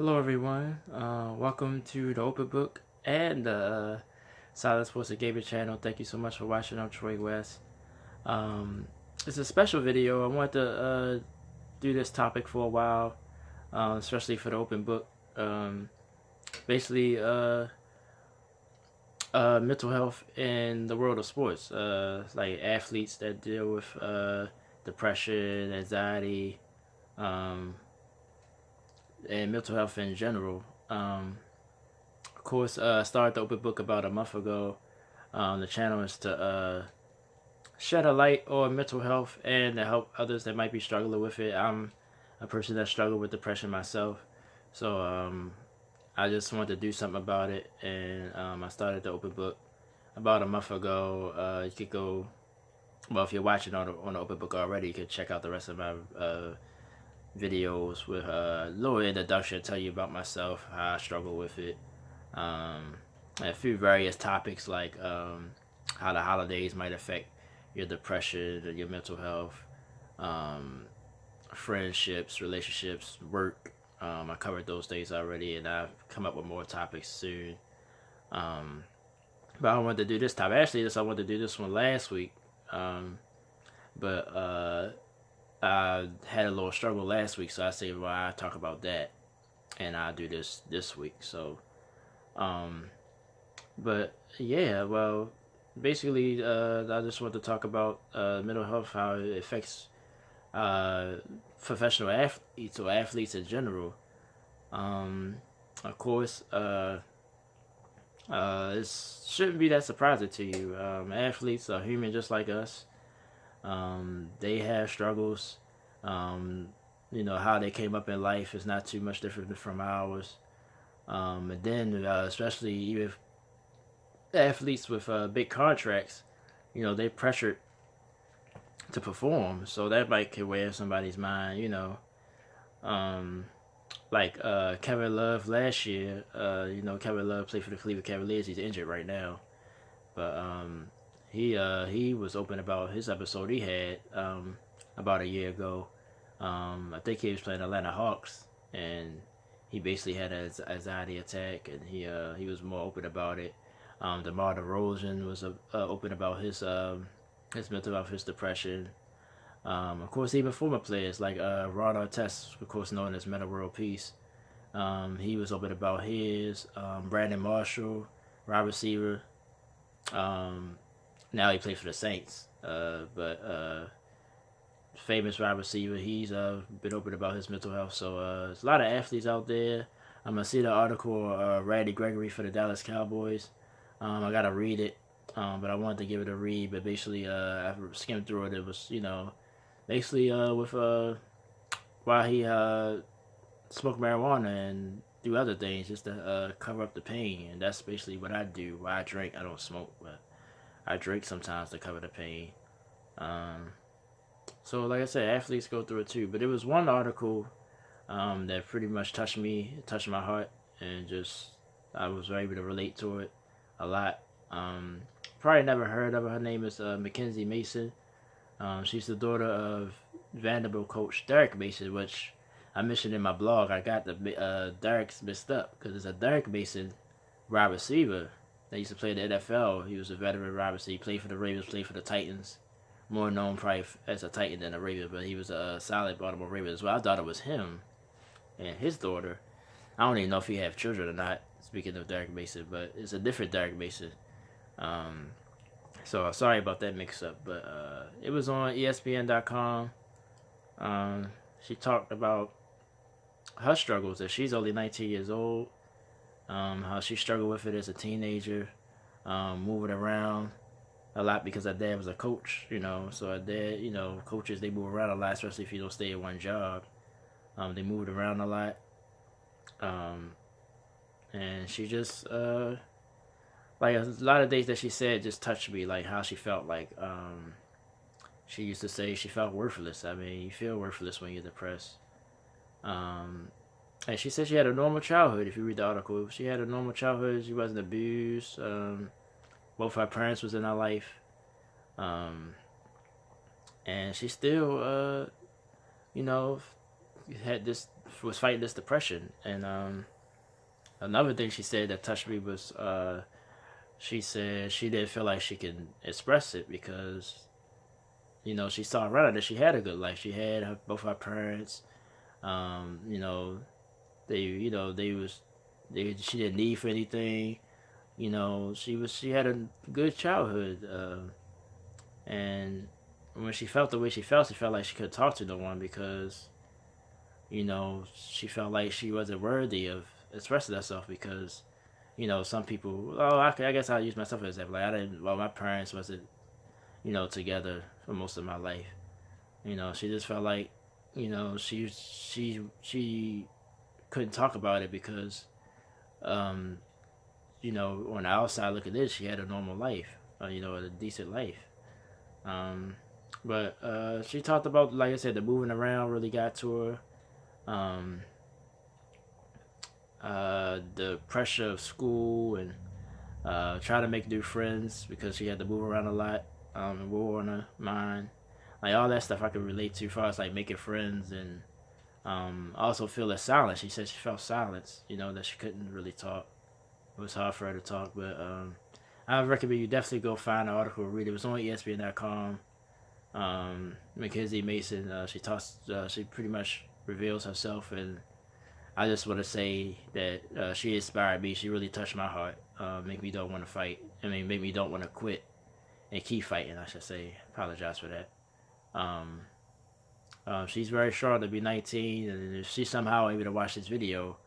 Hello, everyone. Welcome to the Open Book and the Silent Sports and Gaming channel. Thank you so much for watching. I'm Troy West. Um, it's a special video. I wanted to do this topic for a while, especially for the Open Book. Basically, mental health in the world of sports, like athletes that deal with depression, anxiety, um, and mental health in general. Of course, started the Open Book about a month ago. The channel is to shed a light on mental health and to help others that might be struggling with it. I'm a person that struggled with depression myself, so I just wanted to do something about it, and I started the Open Book about a month ago. You could go, well, if you're watching on the Open Book already, you could check out the rest of my videos with a little introduction, tell you about myself, how I struggle with it, um, a few various topics like how the holidays might affect your depression, your mental health, um, friendships, relationships, work. I covered those things already, and I've come up with more topics soon. Um, but I wanted to do this topic. Actually, I wanted to do this one last week, um, but I had a little struggle last week, so I said, well, I talk about that, and I'll do this week. So, um, but yeah, well, basically, I just want to talk about mental health, how it affects uh, professional athletes or athletes in general. Um, of course, it shouldn't be that surprising to you. Athletes are human just like us. They have struggles. Um, how they came up in life is not too much different from ours. And then, especially even athletes with big contracts, they pressured to perform, so that might could wear somebody's mind. Um, like Kevin Love last year. Kevin Love played for the Cleveland Cavaliers. He's injured right now, but he was open about his episode he had about a year ago. I think he was playing Atlanta Hawks, and he basically had an anxiety attack, and he was more open about it. DeMar DeRozan was open about his mental health, his depression. Of course, even former players like Ron Artest, of course known as Meta World Peace, he was open about his. Brandon Marshall, wide receiver. Um, Now he plays for the Saints, but famous wide receiver. He's been open about his mental health. So there's a lot of athletes out there. I'm gonna see the article. Randy Gregory for the Dallas Cowboys. I gotta read it, but I wanted to give it a read. But basically, I skimmed through it. It was basically with while he smoked marijuana and do other things just to cover up the pain, and that's basically what I do. While I drink, I don't smoke, but I drink sometimes to cover the pain. Um, so, like I said, athletes go through it too. But it was one article that pretty much touched me, touched my heart, and just I was able to relate to it a lot. Um, Probably never heard of her. Her name is Mackenzie Mason. She's the daughter of Vanderbilt coach Derek Mason, which I mentioned in my blog. I got the Derek's mixed up because it's a Derek Mason wide receiver that used to play in the NFL. He was a veteran wide receiver. He played for the Ravens, played for the Titans. More known probably as a Titan than a Raven, but he was a solid Baltimore Raven as well. I thought it was him and his daughter. I don't even know if he have children or not. Speaking of Derek Mason, but it's a different Derek Mason. Um, so sorry about that mix up, but it was on ESPN.com. She talked about her struggles that she's only 19 years old, how she struggled with it as a teenager, moving around a lot because her dad was a coach, so her dad, coaches, they move around a lot, especially if you don't stay at one job. They moved around a lot. Um, and she just, like a lot of things that she said just touched me, like how she felt like, she used to say she felt worthless. I mean, you feel worthless when you're depressed. Um, and she said she had a normal childhood. If you read the article, she had a normal childhood. She wasn't abused. Both her parents was in her life. Um, and she still, you know, had this was fighting this depression. And another thing she said that touched me was she said she didn't feel like she could express it because she saw around her that she had a good life. She had both her parents. You know, she didn't need for anything. She had a good childhood, and when she felt the way she felt like she couldn't talk to no one because she felt like she wasn't worthy of expressing herself because some people. Oh, I guess I'll use myself as an example. Like I didn't. Well, my parents wasn't together for most of my life. She just felt like she couldn't talk about it because um on the outside look at this, she had a normal life, a decent life. Um, but she talked about, like I said, the moving around really got to her. Um, the pressure of school and trying to make new friends because she had to move around a lot. And war on her mind, like all that stuff I could relate to, as far as like making friends and also feel the silence. She said she felt silence, that she couldn't really talk. It was hard for her to talk, but I recommend you definitely go find the article and read it. It was on ESPN.com. Mackenzie Mason, she pretty much reveals herself, and I just want to say that she inspired me. She really touched my heart. Make me don't want to fight. Make me don't want to quit and keep fighting. I should say. Apologize for that. Um, she's very strong to be 19, and if she's somehow able to watch this video,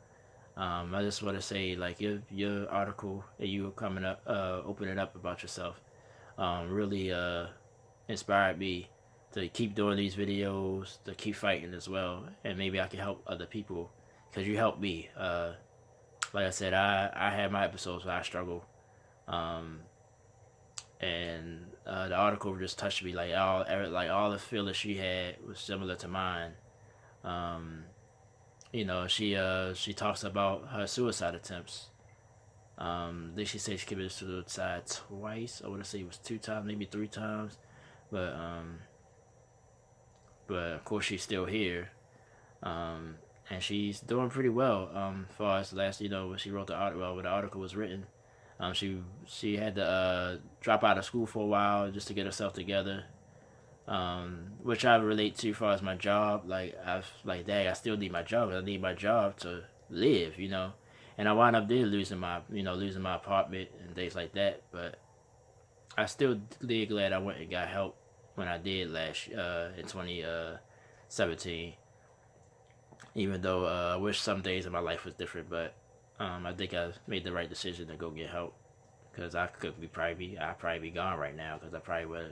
I just want to say, like, your article that you were coming up, opening up about yourself, really inspired me to keep doing these videos, to keep fighting as well, and maybe I can help other people because you helped me. Like I said, I had my episodes where I struggle, um, and the article just touched me. Like all the feelings she had was similar to mine. Um, she talks about her suicide attempts. Then she said she committed suicide twice. I want to say it was 2 times, maybe 3 times. But of course she's still here. And she's doing pretty well. As far as last, when she wrote the article, when the article was written, she had to drop out of school for a while just to get herself together. Which I relate to as far as my job. Dang, I still need my job. I need my job to live, And I wound up losing my apartment and things like that. But I still did glad I went and got help when I did in 2017. Even though I wish some days of my life was different, but I think I made the right decision to go get help because I'd probably be gone right now because I probably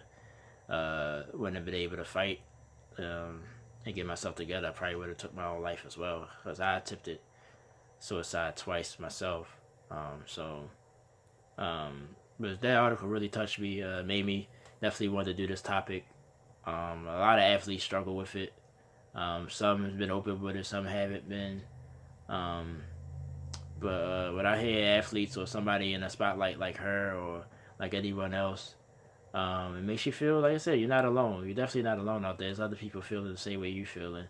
wouldn't have been able to fight and get myself together. I probably would have took my own life as well because I attempted suicide twice myself. But that article really touched me, made me definitely want to do this topic. A lot of athletes struggle with it. Some have been open with it, some haven't been. But when I hear athletes or somebody in a spotlight like her or like anyone else, it makes you feel, like I said, you're not alone. You're definitely not alone out there. There's other people feeling the same way you feeling.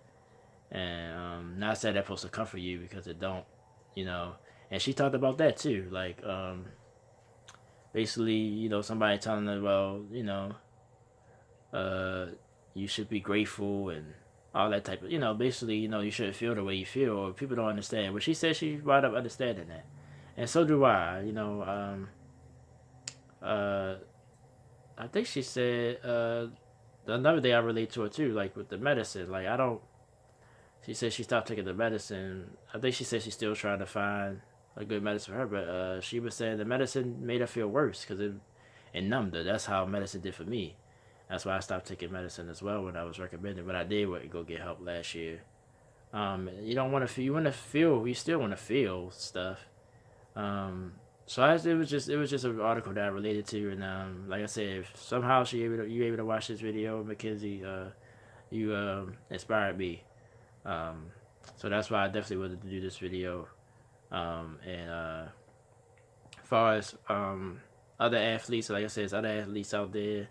And not saying that's supposed to comfort you because it don't, And she talked about that too. Like, basically, somebody telling her, well, you should be grateful and all that type of, basically, you shouldn't feel the way you feel, or people don't understand. But she said she wound up understanding that. And so do I, I think she said, another day I relate to her too, like with the medicine. Like, she said she stopped taking the medicine. I think she said she's still trying to find a good medicine for her, but she was saying the medicine made her feel worse because it numbed her. That's how medicine did for me. That's why I stopped taking medicine as well when I was recommended. But I did go get help last year. You don't want to feel. You still want to feel stuff. It was just an article that I related to, and like I said, if somehow you able to watch this video, Mackenzie, you inspired me. So that's why I definitely wanted to do this video. As far as other athletes, like I said, there's other athletes out there.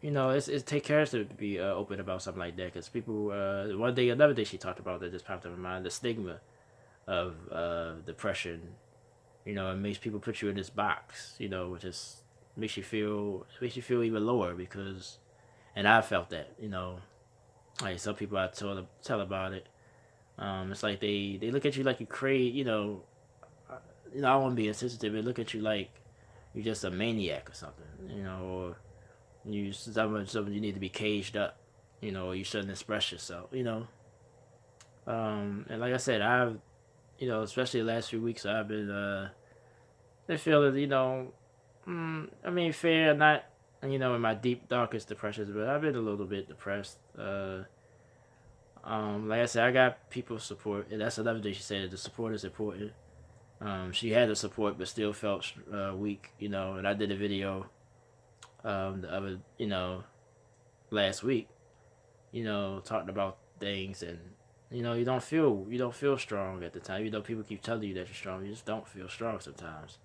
it take care to be open about something like that because people. Another day she talked about that just popped up in my mind, the stigma of depression. It makes people put you in this box. Which is makes you feel even lower because, and I felt that. Like some people I tell about it. It's like they look at you like you crazy. I don't want to be insensitive. They look at you like you're just a maniac or something. Or something you need to be caged up. Or you shouldn't express yourself. And like I said, especially the last few weeks, I've been I feel that fair, not in my deep darkest depressions, but I've been a little bit depressed. Like I said, I got people support, and that's another thing she said. The support is important. She had the support, but still felt weak. And I did a video the other last week. Talking about things, and you don't feel strong at the time. People keep telling you that you're strong, you just don't feel strong sometimes.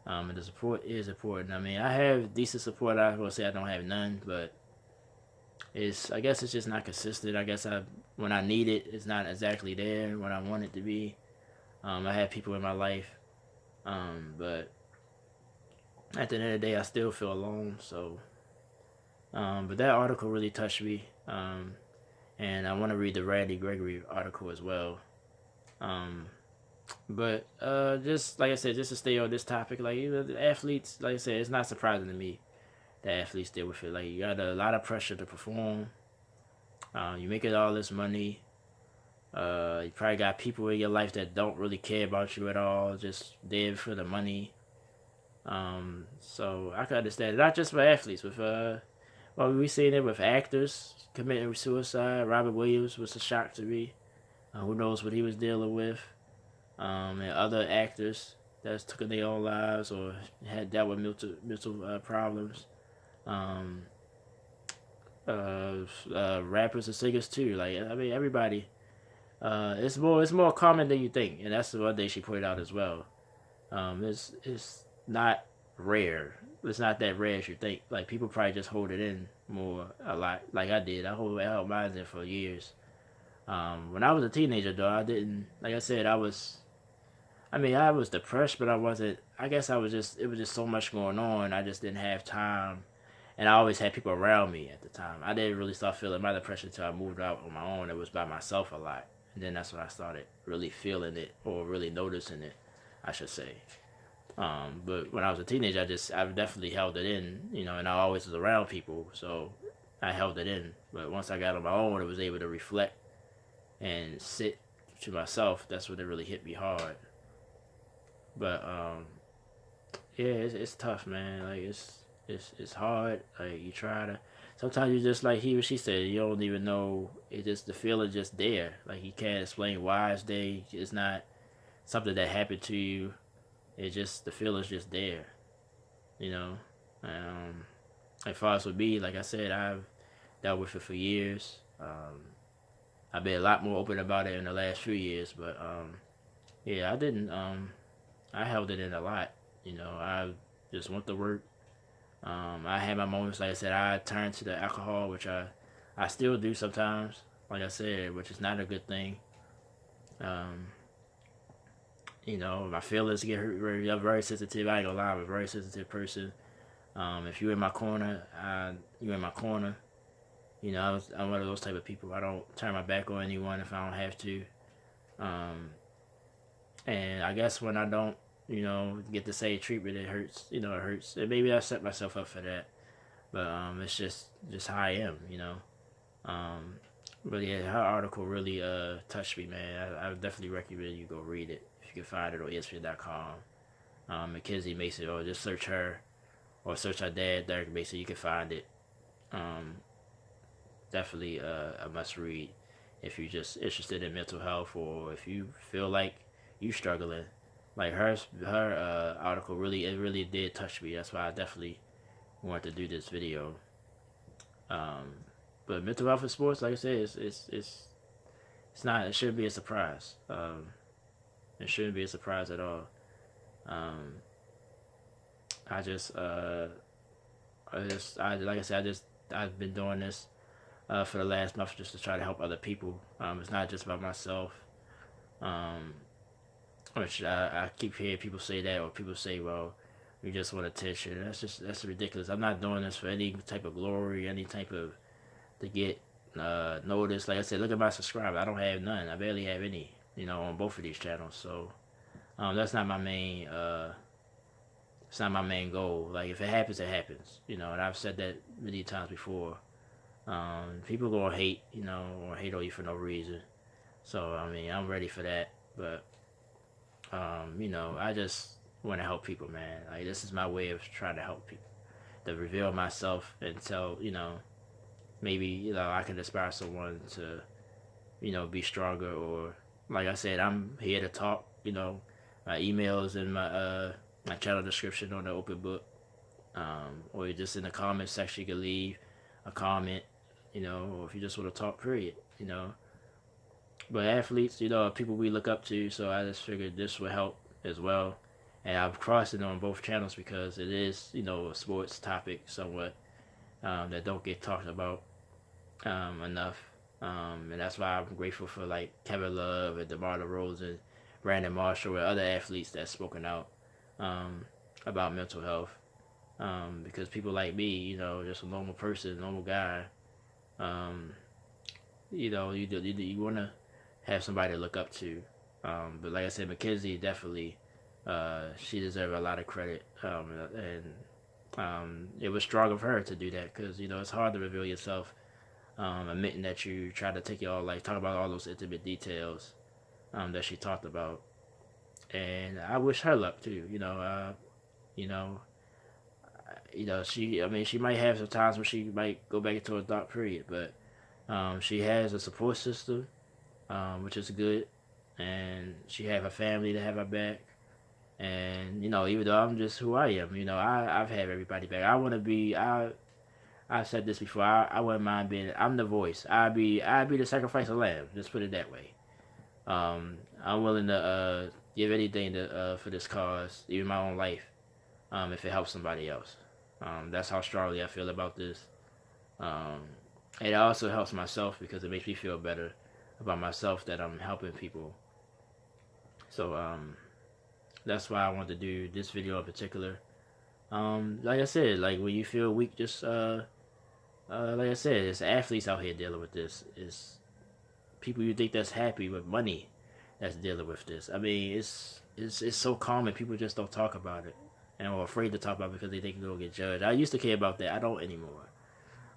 And the support is important. I have decent support. I will say I don't have none, but I guess it's just not consistent. I guess when I need it, it's not exactly there when I want it to be. I have people in my life, but at the end of the day, I still feel alone. So, but that article really touched me, and I want to read the Randy Gregory article as well. But just like I said, just to stay on this topic, like the athletes, like I said, it's not surprising to me that athletes deal with it. Like you got a lot of pressure to perform. You making all this money. You probably got people in your life that don't really care about you at all, just there for the money. So I can understand it. Not just for athletes, with we seen it with actors committing suicide. Robert Williams was a shock to me. Who knows what he was dealing with? And other actors that's took their own lives or had dealt with mental problems. Rappers and singers too. Like everybody. It's more common than you think, and that's the one thing she pointed out as well. It's not rare. It's not that rare as you think. Like people probably just hold it in a lot. Like I did. I held mine in for years. When I was a teenager, though, I didn't. Like I said, I was depressed, but I wasn't. I guess it was just so much going on. I just didn't have time, and I always had people around me at the time. I didn't really start feeling my depression until I moved out on my own. It was by myself a lot. And then that's when I started really feeling it or really noticing it, I should say. But when I was a teenager, I definitely held it in, and I always was around people, so I held it in. But once I got on my own, I was able to reflect and sit to myself. That's when it really hit me hard. But yeah, it's tough, man. Like it's hard. Like you try to. Sometimes you just like she said, you don't even know. It just the feeling just there. Like you can't explain why it's there. It's not something that happened to you. It just the feeling's just there. You know. As far as with me, like I said, I've dealt with it for years. I've been a lot more open about it in the last few years, but yeah, I didn't. I held it in a lot. I just went to work. I had my moments, like I said, I turned to the alcohol, which I still do sometimes, like I said, which is not a good thing. My feelings get hurt. I'm very sensitive. I ain't gonna lie, I'm a very sensitive person. If you're in my corner, you're in my corner. I'm one of those type of people. I don't turn my back on anyone if I don't have to. And I guess when I don't, get the same treatment, it hurts. It hurts. And maybe I set myself up for that. But it's just how I am. But yeah, her article really touched me, man. I would definitely recommend you go read it if you can find it on ESPN.com. Mackenzie Mason, or just search her, or search her dad, Derek Mason. You can find it. Definitely a must read if you're just interested in mental health, or if you feel like you struggling. Like her article really did touch me. That's why I definitely wanted to do this video. But mental health in sports, like I said, it's not. It shouldn't be a surprise. It shouldn't be a surprise at all. I just like I said, I just I've been doing this for the last month just to try to help other people. It's not just about myself. Um, which I keep hearing people say that, or people say, well, we just want attention. That's ridiculous. I'm not doing this for any type of glory, any type of to get noticed. Like I said, look at my subscribers. I don't have none. I barely have any, on both of these channels. So that's not my main. It's not my main goal. Like if it happens, it happens. And I've said that many times before. People gonna hate, or hate on you for no reason. So I mean, I'm ready for that. But I just want to help people, man. Like this is my way of trying to help people, to reveal myself and tell, maybe I can inspire someone to, be stronger. Or like I said, I'm here to talk. My emails in my channel description on the open book, or just in the comment section you can leave a comment, or if you just want to talk, period. But athletes, are people we look up to, so I just figured this would help as well. And I've crossed it on both channels because it is, a sports topic somewhat that don't get talked about enough. And that's why I'm grateful for like Kevin Love and DeMar DeRozan, Brandon Marshall, and other athletes that's spoken out about mental health. Because people like me, just a normal person, normal guy, you want to have somebody to look up to. But like I said, Mackenzie definitely, she deserves a lot of credit. And it was strong of her to do that because, it's hard to reveal yourself, admitting that you try to take your life, talk about all those intimate details that she talked about. And I wish her luck too, she might have some times when she might go back into a dark period, but she has a support system, which is good, and she have a family to have her back. And even though I'm just who I am, I've had everybody back. I want to be. I've said this before. I wouldn't mind being. I'm the voice. I'd be the sacrifice of lamb. Just put it that way. I'm willing to give anything for this cause, even my own life, if it helps somebody else. That's how strongly I feel about this. It also helps myself because it makes me feel better about myself that I'm helping people. So that's why I wanted to do this video in particular. Like I said, like when you feel weak, just like I said, it's athletes out here dealing with this. It's people you think that's happy with money that's dealing with this. I mean, it's so common. People just don't talk about it and are afraid to talk about it because they think they'll get judged. I used to care about that. I don't anymore.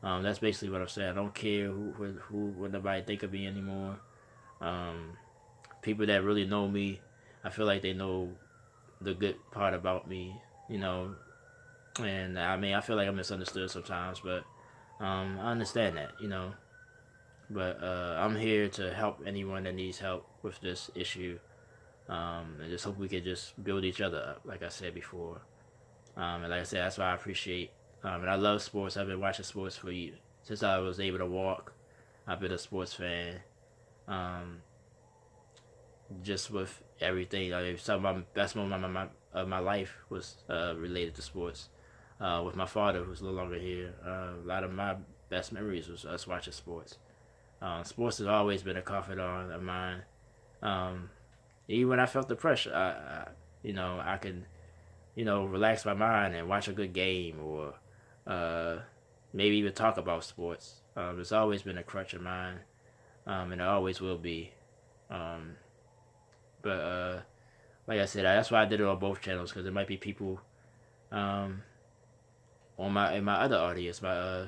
That's basically what I'm saying. I don't care what nobody think of me anymore. People that really know me, I feel like they know the good part about me, and I mean, I feel like I'm misunderstood sometimes, but I understand that, but I'm here to help anyone that needs help with this issue, and just hope we can just build each other up, like I said before. And like I said, that's why I appreciate, and I love sports. I've been watching sports for years. Since I was able to walk, I've been a sports fan. Just with everything, like some of my best moment of my life was related to sports. With my father, who's no longer here, a lot of my best memories was us watching sports. Sports has always been a confidant of mine. Even when I felt the pressure, I can, relax my mind and watch a good game, or maybe even talk about sports. It's always been a crutch of mine, and it always will be. But like I said, that's why I did it on both channels, because there might be people on in my other audience, my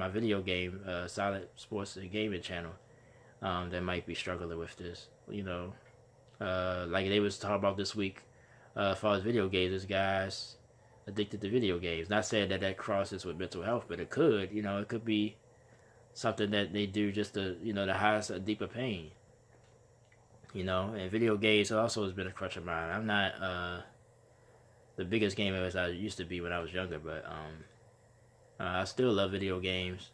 video game Silent Sports and Gaming channel, that might be struggling with this. Like they was talking about this week, as far as video games, this guy's addicted to video games. Not saying that crosses with mental health, but it could. It could be something that they do just to to hide a deeper pain. And video games also has been a crutch of mine. I'm not the biggest gamer as I used to be when I was younger, but I still love video games.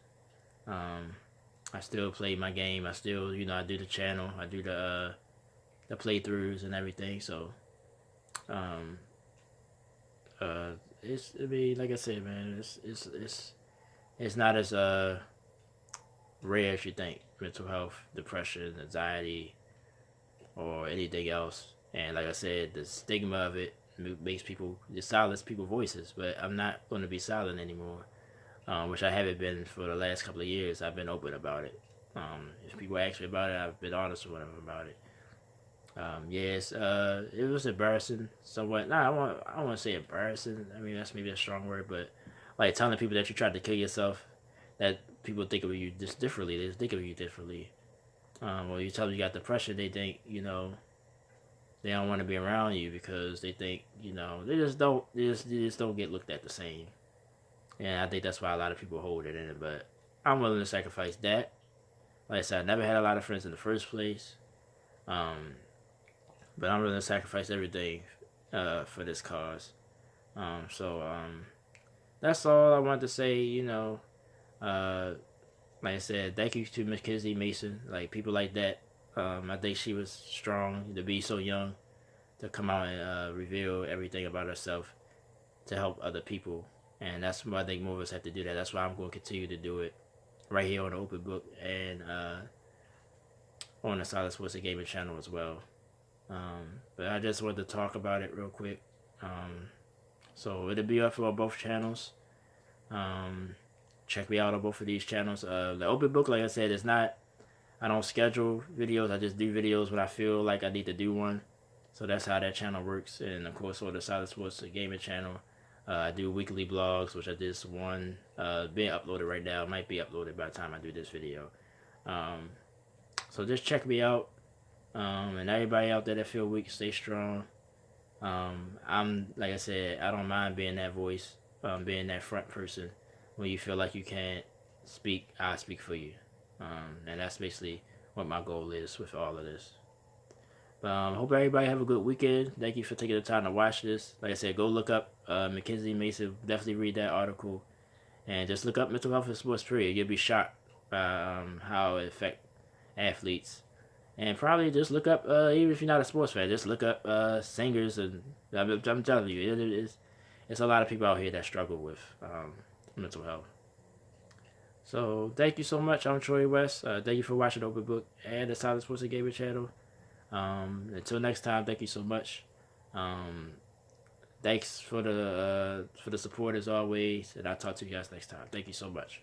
I still play my game. I still, I do the channel. I do the playthroughs and everything. So, it's, I mean, like I said, man, it's it's not as rare as you think. Mental health, depression, anxiety, or anything else. And like I said, the stigma of it makes people just silence people's voices. But I'm not going to be silent anymore, which I haven't been for the last couple of years. I've been open about it. If people ask me about it, I've been honest with them about it. Yes, it was embarrassing somewhat. Nah, I don't want to say embarrassing. I mean, that's maybe a strong word, but like telling people that you tried to kill yourself, that people think of you just differently. They think of you differently. Or you tell them you got depression, they think, they don't want to be around you because they think, they just don't get looked at the same. And I think that's why a lot of people hold it in. But I'm willing to sacrifice that. Like I said, I never had a lot of friends in the first place. Um, but I'm willing to sacrifice everything for this cause. That's all I wanted to say. Uh, like I said, thank you to Mackenzie Mason. Like people like that. I think she was strong to be so young to come out and reveal everything about herself to help other people. And that's why I think more of us have to do that. That's why I'm going to continue to do it right here on the Open Book and on the Solid Sports and Gaming channel as well. But I just wanted to talk about it real quick. So it'll be up for both channels. Check me out on both of these channels. The Open Book, like I said, is not. I don't schedule videos. I just do videos when I feel like I need to do one. So that's how that channel works. And of course, on the Solid Sports Gaming channel, I do weekly blogs, which I did one being uploaded right now. It might be uploaded by the time I do this video. So just check me out. And everybody out there that feel weak, stay strong. I'm like I said, I don't mind being that voice, being that front person. When you feel like you can't speak, I speak for you. And that's basically what my goal is with all of this. But hope everybody have a good weekend. Thank you for taking the time to watch this. Like I said, go look up Mackenzie Mason. Definitely read that article. And just look up mental health in sports, period. You'll be shocked by how it affects athletes. And probably just look up, even if you're not a sports fan, just look up singers. And I'm telling you, it's a lot of people out here that struggle with mental health. So thank you so much. I'm Troy West. Thank you for watching Open Book and the Solid Sports and Gaming channel. Until next time, thank you so much. Thanks for the support as always, and I'll talk to you guys next time. Thank you so much.